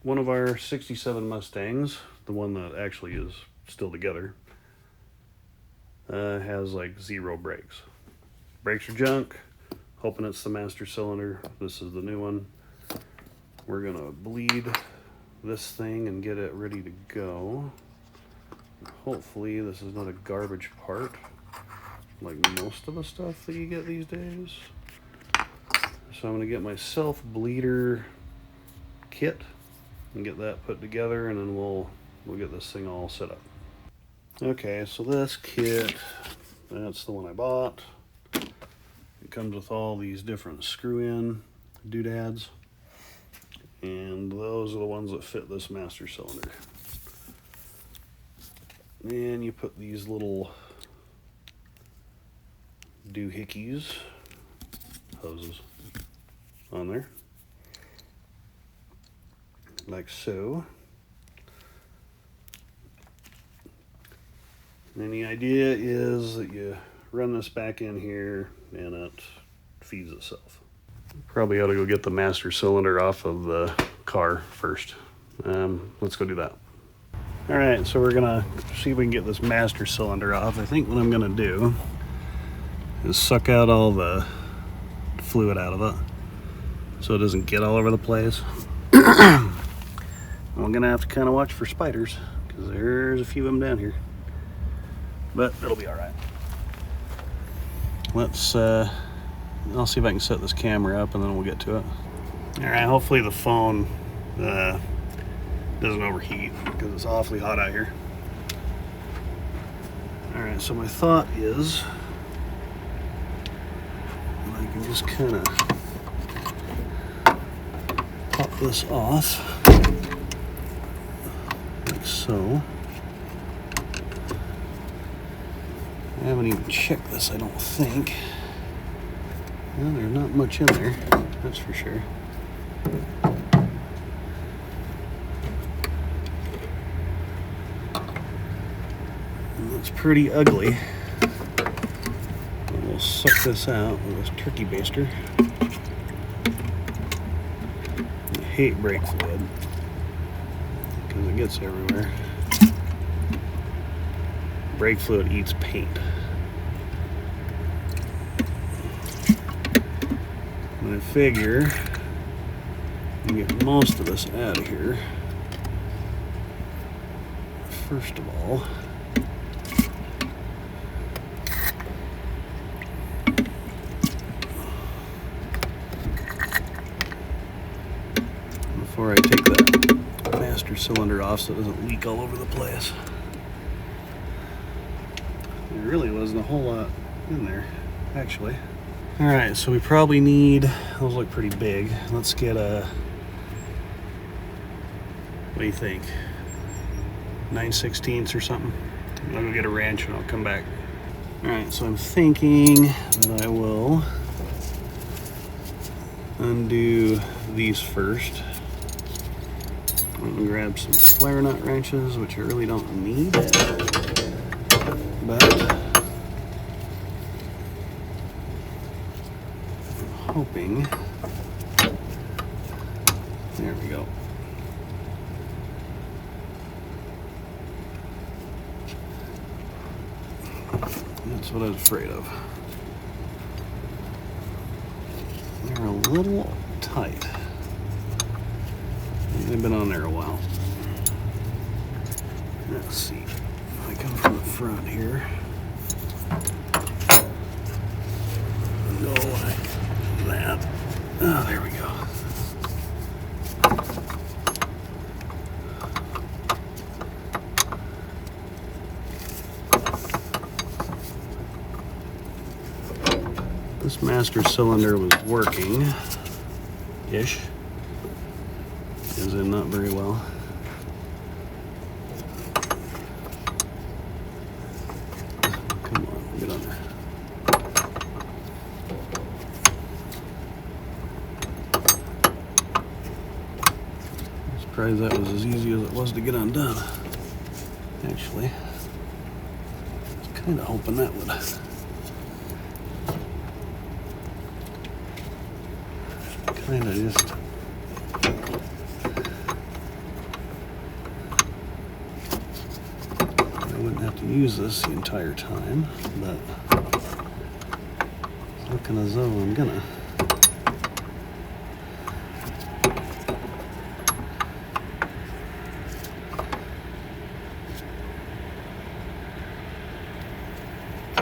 one of our 67 Mustangs, the one that actually is still together, has like 0 brakes. Brakes are junk. Hoping it's the master cylinder. This is the new one. We're gonna bleed this thing and get it ready to go. Hopefully this is not a garbage part like most of the stuff that you get these days. So I'm gonna get my self-bleeder kit and get that put together, and then we'll get this thing all set up. Okay, so this kit, that's the one I bought. It comes with all these different screw-in doodads, and those are the ones that fit this master cylinder. And you put these little doohickeys, hoses, on there, like so. And the idea is that you run this back in here and it feeds itself. Probably ought to go get the master cylinder off of the car first. Let's go do that. All right, so we're gonna see if we can get this master cylinder off. I think what I'm gonna do is suck out all the fluid out of it so it doesn't get all over the place. I'm gonna have to kind of watch for spiders because there's a few of them down here, but it'll be all right. Let's I'll see if I can set this camera up and then we'll get to it. All right, hopefully the phone doesn't overheat because it's awfully hot out here. All right, so my thought is I can just kind of pop this off like so. I haven't even checked this, I don't think. Well, there's not much in there, that's for sure. And that's pretty ugly. And we'll suck this out with this turkey baster. I hate brake fluid because it gets everywhere. Brake fluid eats paint. And I figure we get most of this out of here. First of all, before I take that master cylinder off so it doesn't leak all over the place. There really wasn't a whole lot in there, actually. All right, so we probably need, those look pretty big. Let's get a, what do you think? 9/16 or something? I'll go get a wrench and I'll come back. All right, so I'm thinking that I will undo these first. I'm gonna grab some flare nut wrenches, which I really don't need, but I'm hoping, there we go. That's what I was afraid of. They're a little tight. They've been on there a while. Let's see. If I come from the front here. Go like that. Oh, there we go. This master cylinder was working-ish. As in not very well. Come on, get on there. I'm surprised that was as easy as it was to get undone. Actually, I was kind of hoping that would. Kind of just can use this the entire time, but it's looking as though I'm gonna. I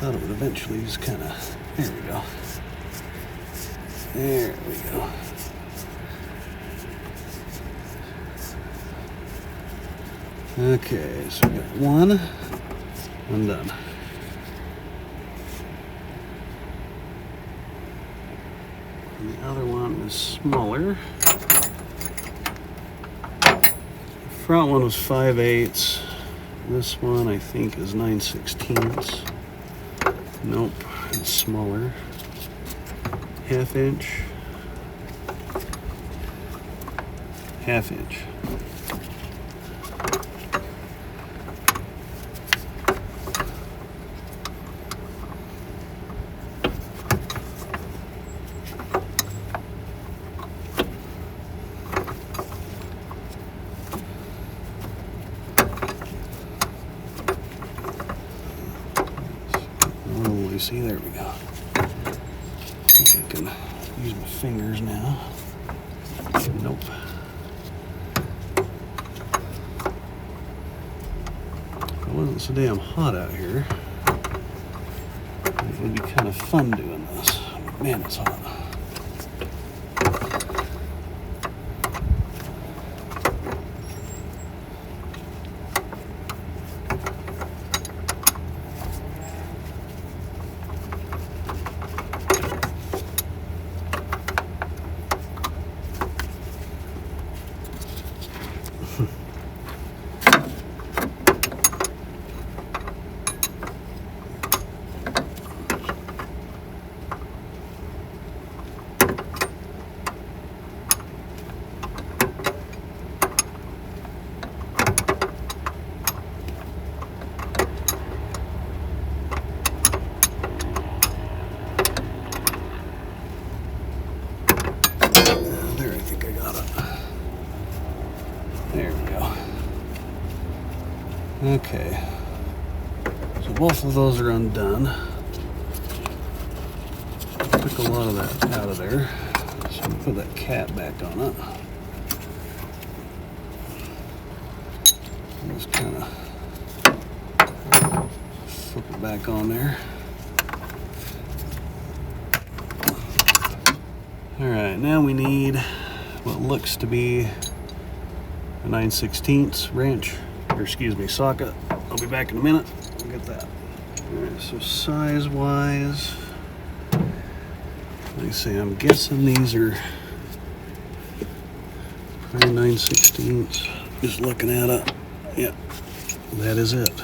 thought it would eventually just kind of, there we go. There we go. Okay, so we got one done. And the other one is smaller. The front one was 5/8. This one I think is 9/16. Nope, it's smaller. 1/2 inch. 1/2 inch. See, there we go. I think I can use my fingers now. Nope. If it wasn't so damn hot out here, it would be kind of fun doing this. Man, it's hot. Okay, so both of those are undone. Took a lot of that out of there, so I'm gonna put that cap back on it. Just kind of flip it back on there. All right, now we need what looks to be a 9/16 wrench. Or excuse me, socket. I'll be back in a minute. We'll get that. Alright, so size-wise, like I say, I'm guessing these are 9/16. Just looking at it. Yep, that is it.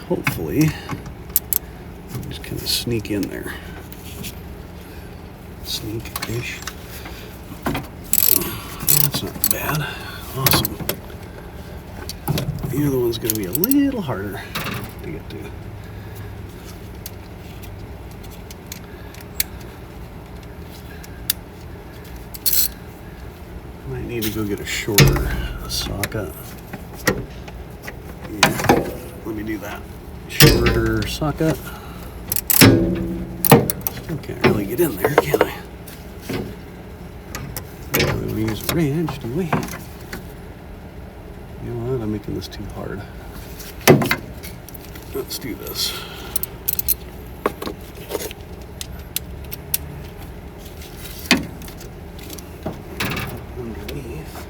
Hopefully, just kind of sneak in there. Sneak-ish. That's not bad. Awesome. The other one's going to be a little harder to get to. Might need to go get a shorter socket. Yeah, let me do that. Shorter socket. Still can't really get in there, can I? We use a wrench, do we? You know what? I'm making this too hard. Let's do this. Underneath.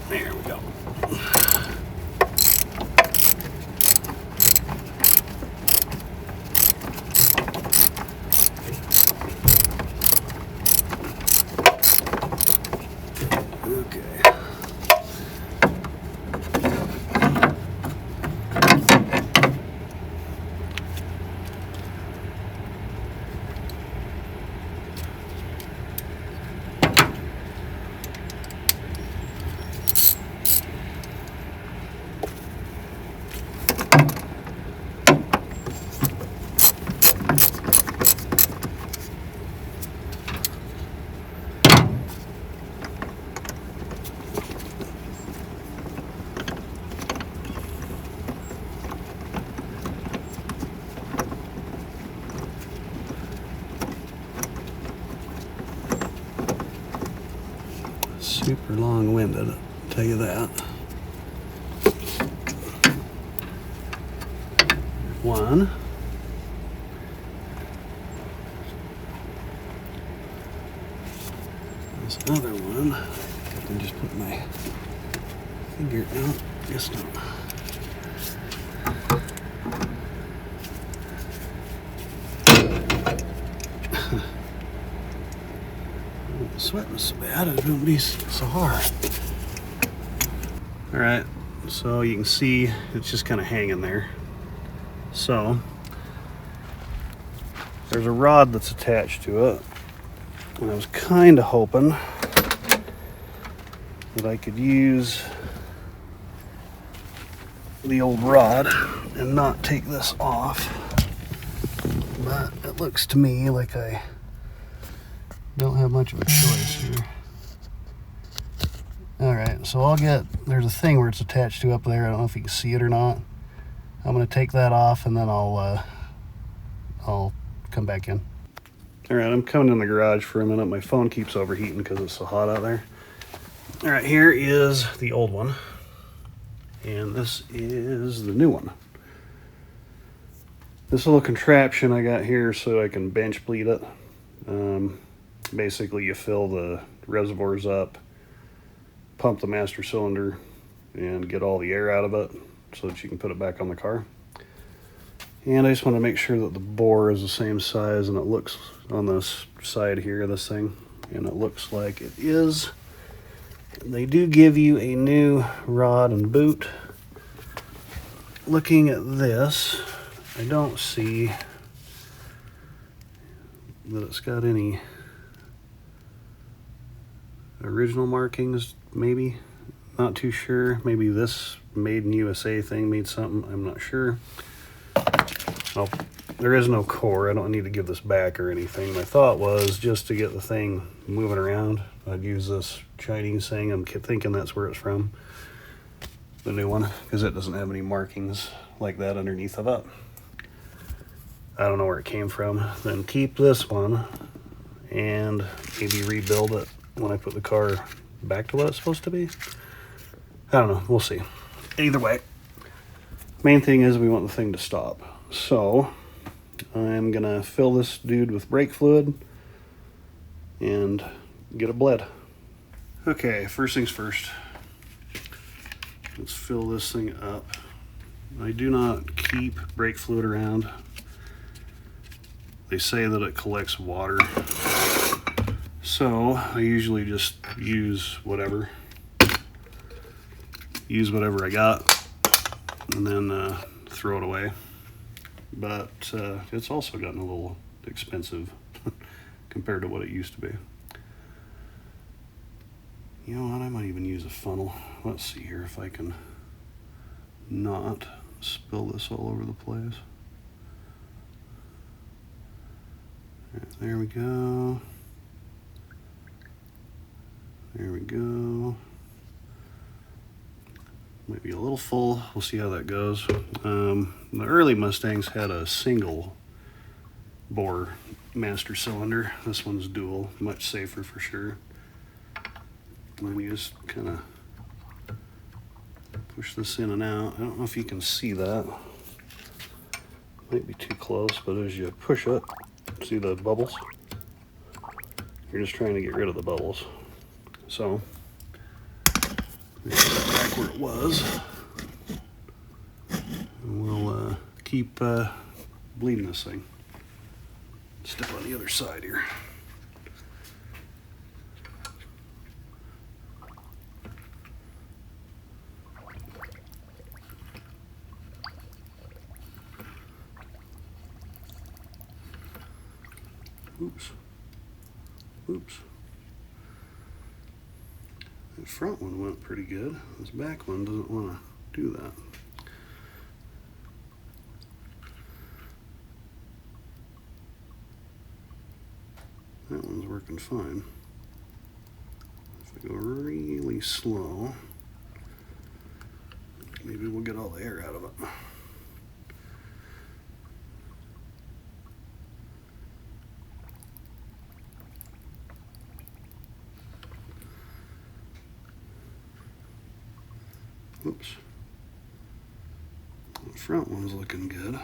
There we go. Okay. super long-winded, I'll tell you that. One. This other one, I can just put my finger out. Guess not. Sweating so bad, it wouldn't be so hard. All right, so you can see it's just kind of hanging there. So there's a rod that's attached to it, and I was kind of hoping that I could use the old rod and not take this off, but it looks to me like I don't have much of a choice here. All right, so there's a thing where it's attached to up there. I don't know if you can see it or not. I'm gonna take that off and then I'll come back in. All right, I'm coming in the garage for a minute. My phone keeps overheating because it's so hot out there. All right, here is the old one, and this is the new one. This little contraption I got here so I can bench bleed it. Basically, you fill the reservoirs up, pump the master cylinder, and get all the air out of it so that you can put it back on the car. And I just want to make sure that the bore is the same size, and it looks on this side here of this thing, and it looks like it is. They do give you a new rod and boot. Looking at this, I don't see that it's got any original markings, maybe. Not too sure. Maybe this made in USA thing made something. I'm not sure. Oh, there is no core. I don't need to give this back or anything. My thought was just to get the thing moving around, I'd use this Chinese thing. I'm thinking that's where it's from. The new one, because it doesn't have any markings like that underneath of it. I don't know where it came from. Then keep this one and maybe rebuild it when I put the car back to what it's supposed to be. I don't know, we'll see. Either way, main thing is we want the thing to stop. So I'm gonna fill this dude with brake fluid and get it bled. Okay, first things first. Let's fill this thing up. I do not keep brake fluid around. They say that it collects water. So I usually just use whatever I got and then throw it away. But it's also gotten a little expensive compared to what it used to be. You know what, I might even use a funnel. Let's see here if I can not spill this all over the place. All right, there we go. There we go. Might be a little full. We'll see how that goes. The early Mustangs had a single bore master cylinder. This one's dual, much safer for sure. Let me just kind of push this in and out. I don't know if you can see that. Might be too close, but as you push it, see the bubbles? You're just trying to get rid of the bubbles. So, back where it was. And we'll keep bleeding this thing. Step on the other side here. Oops. Oops. That front one went pretty good. This back one doesn't want to do that. That one's working fine. If I go really slow, maybe we'll get all the air out of it. Whoops. The front one's looking good.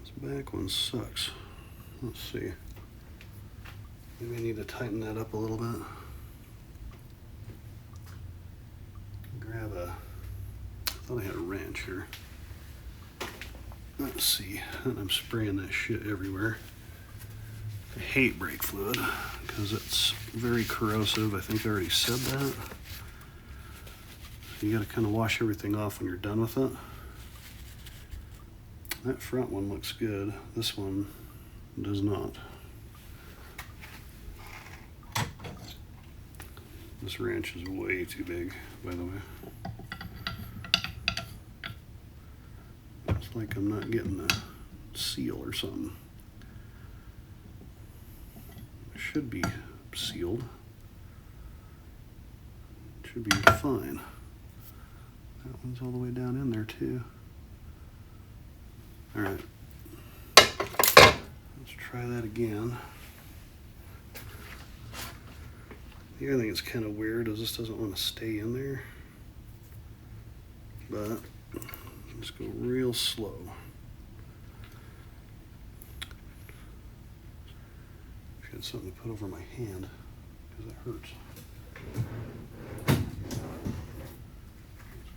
This back one sucks. Let's see. Maybe I need to tighten that up a little bit. Grab a, I thought I had a wrench here. Let's see, and I'm spraying that shit everywhere. I hate brake fluid because it's very corrosive. I think I already said that. You gotta kind of wash everything off when you're done with it. That front one looks good. This one does not. This wrench is way too big, by the way. It's like I'm not getting a seal or something. It should be sealed. It should be fine. That one's all the way down in there too. All right, let's try that again. The other thing that's kind of weird is this doesn't want to stay in there, but just go real slow. I should have something to put over my hand because it hurts. Let's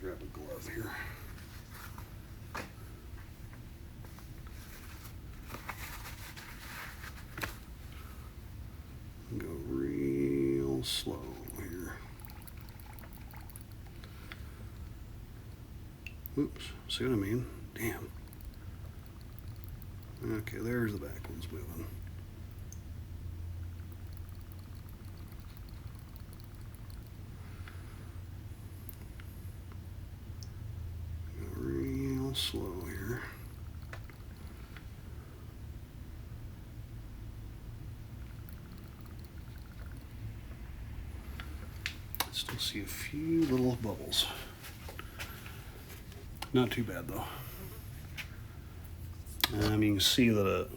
grab a glove here. Go real slow here. Oops, see what I mean? Damn. Okay, there's the back one's moving. Go real slow here. Still see a few little bubbles. Not too bad though. You can see that it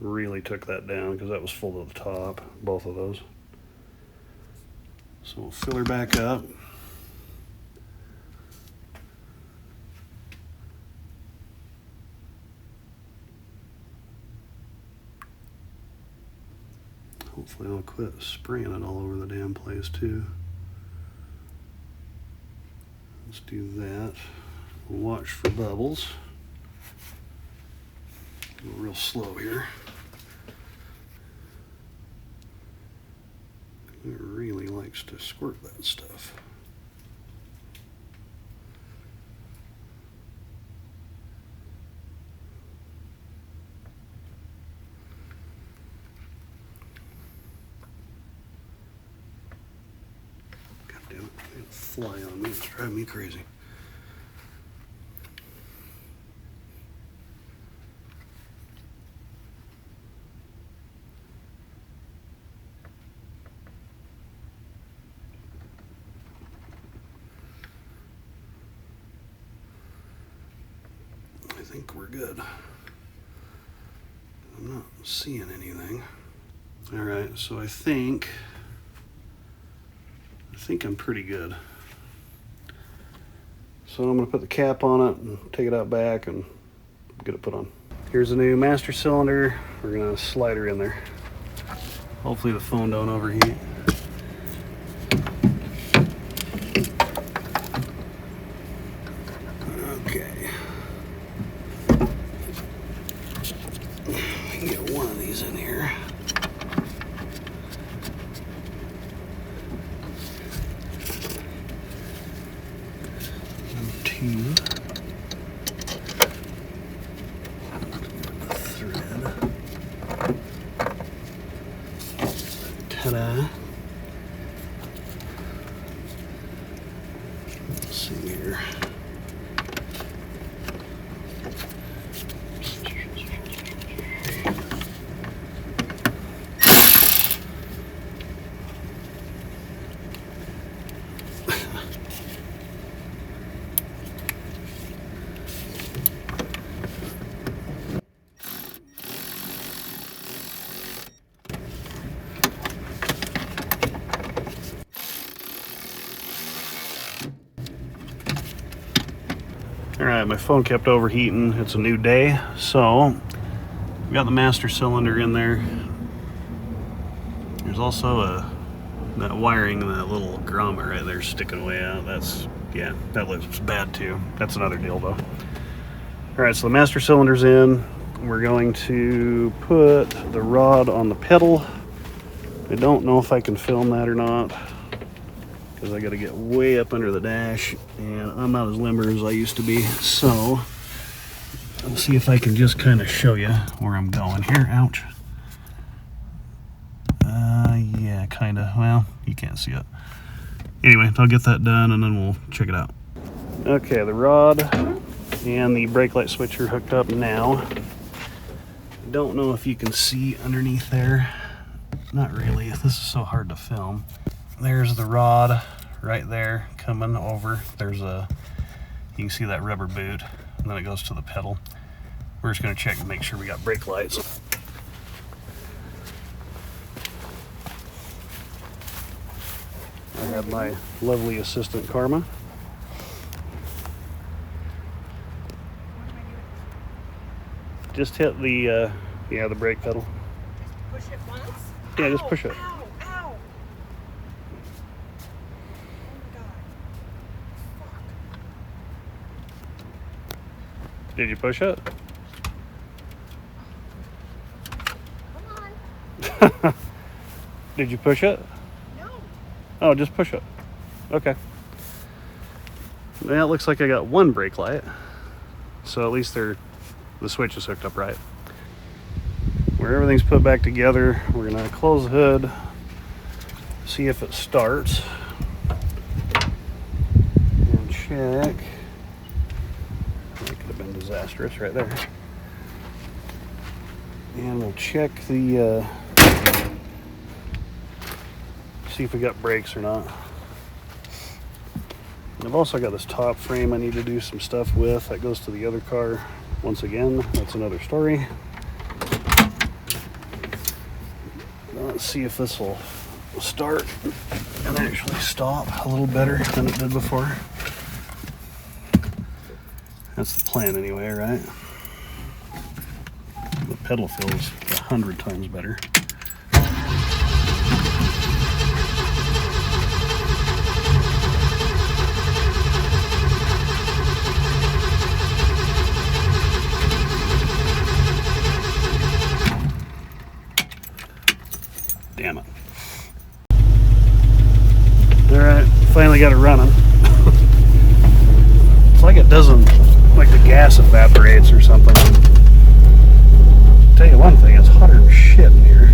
really took that down because that was full to the top, both of those. So we'll fill her back up. Hopefully I'll quit spraying it all over the damn place too. Let's do that. We'll watch for bubbles. Go real slow here. It really likes to squirt that stuff. God damn it, it'll fly on me. It's driving me crazy. I think we're good. I'm not seeing anything. All right, so I think I'm pretty good. So I'm gonna put the cap on it and take it out back and get it put on. Here's the new master cylinder. We're gonna slide her in there. Hopefully the phone don't overheat. Okay. I can get one of these in here. Two. Thread. Ta-da. Let's see here. Alright, my phone kept overheating. It's a new day, so we got the master cylinder in there. There's also that wiring and that little grommet right there sticking way out. Yeah, that looks bad too. That's another deal though. Alright, so the master cylinder's in. We're going to put the rod on the pedal. I don't know if I can film that or not, because I got to get way up under the dash, and I'm not as limber as I used to be. So I'll see if I can just kind of show you where I'm going here. Ouch. Yeah, kind of. Well, you can't see it. Anyway, I'll get that done, and then we'll check it out. Okay, the rod and the brake light switch are hooked up now. Don't know if you can see underneath there. Not really. This is so hard to film. There's the rod right there coming over. You can see that rubber boot, and then it goes to the pedal. We're just going to check and make sure we got brake lights. I have my lovely assistant Karma. Just hit the the brake pedal. Just push it once? Yeah, Ow, just push it. Ow, ow. Oh my God. Did you push it? Come on. Did you push it? No. Oh, just push it. Okay. Well, it looks like I got one brake light. So at least the switch is hooked up right. Where everything's put back together, we're gonna close the hood, see if it starts, and check. That could have been disastrous right there. And we'll check the, see if we got brakes or not. I've also got this top frame I need to do some stuff with. That goes to the other car. Once again, that's another story. Let's see if this will start and actually stop a little better than it did before. That's the plan anyway, right? The pedal feels 100 times better. Damn it. Alright, finally got it running. It's like it doesn't, like the gas evaporates or something. I'll tell you one thing, it's hotter than shit in here.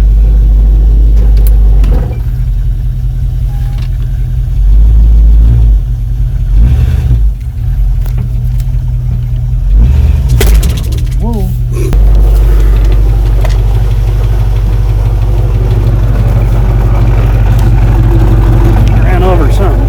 Whoa. Over something.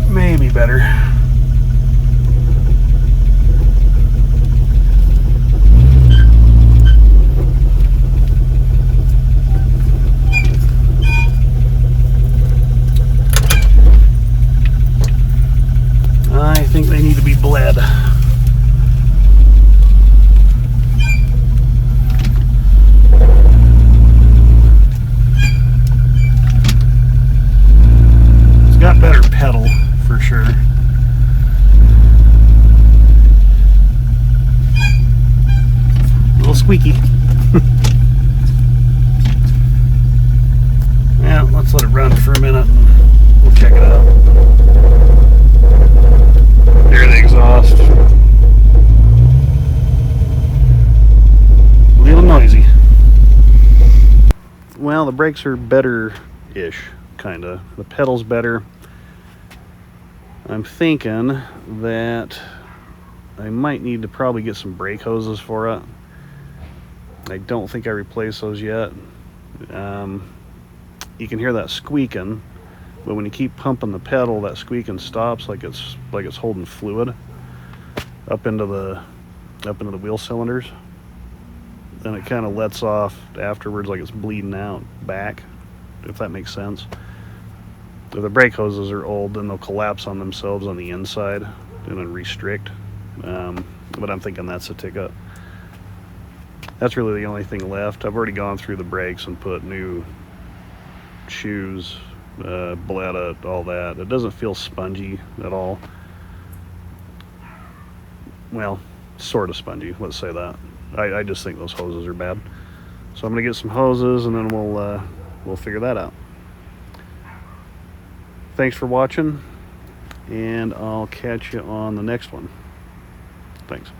Maybe better. I think they need to be bled. It's got better pedal for sure. A little squeaky. Yeah, let's let it run for a minute and we'll check it out. Hear the exhaust. brakes are better-ish, kind of. The pedal's better. I'm thinking that I might need to probably get some brake hoses for it. I don't think I replaced those yet. You can hear that squeaking, but when you keep pumping the pedal, that squeaking stops like it's holding fluid up into the wheel cylinders. Then it kind of lets off afterwards like it's bleeding out back, if that makes sense. If the brake hoses are old, then they'll collapse on themselves on the inside and then restrict. But I'm thinking that's a ticket. That's really the only thing left. I've already gone through the brakes and put new shoes, bled it, all that. It doesn't feel spongy at all. Well, sort of spongy, let's say that. I just think those hoses are bad. So I'm gonna get some hoses and then we'll figure that out. Thanks for watching, and I'll catch you on the next one. Thanks.